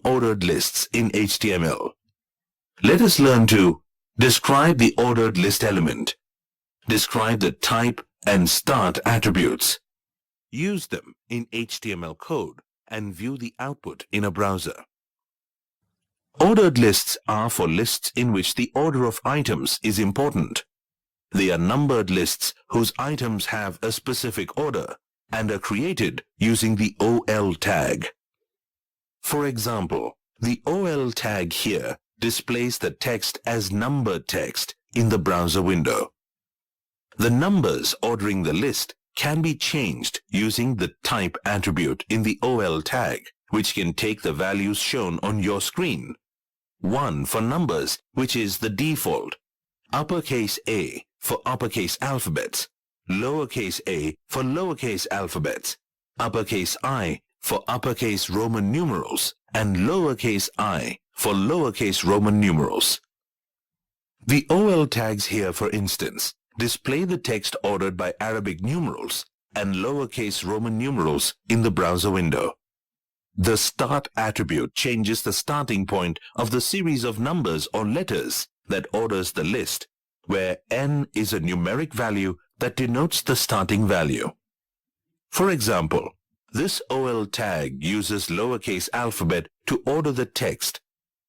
ordered lists in HTML. Let us learn to describe the ordered list element, describe the type and start attributes, use them in HTML code, and view the output in a browser. Ordered lists are for lists in which the order of items is important. They are numbered lists whose items have a specific order and are created using the OL tag. For example, the OL tag here displays the text as numbered text in the browser window. The numbers ordering the list can be changed using the type attribute in the OL tag, which can take the values shown on your screen. 1 for numbers, which is the default, uppercase A for uppercase alphabets, lowercase a for lowercase alphabets, uppercase I for uppercase Roman numerals, and lowercase I for lowercase Roman numerals. The OL tags here, for instance, display the text ordered by Arabic numerals and lowercase Roman numerals in the browser window. The start attribute changes the starting point of the series of numbers or letters that orders the list, where n is a numeric value that denotes the starting value. For example, this OL tag uses lowercase alphabet to order the text,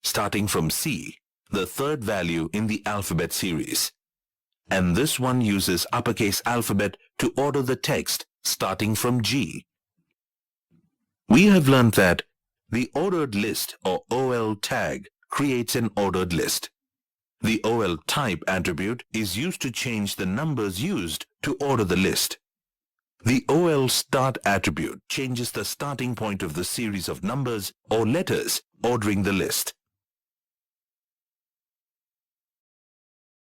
starting from C, the third value in the alphabet series. And this one uses uppercase alphabet to order the text, starting from G. We have learned that the ordered list or OL tag creates an ordered list. The OL type attribute is used to change the numbers used to order the list. The OL start attribute changes the starting point of the series of numbers or letters ordering the list.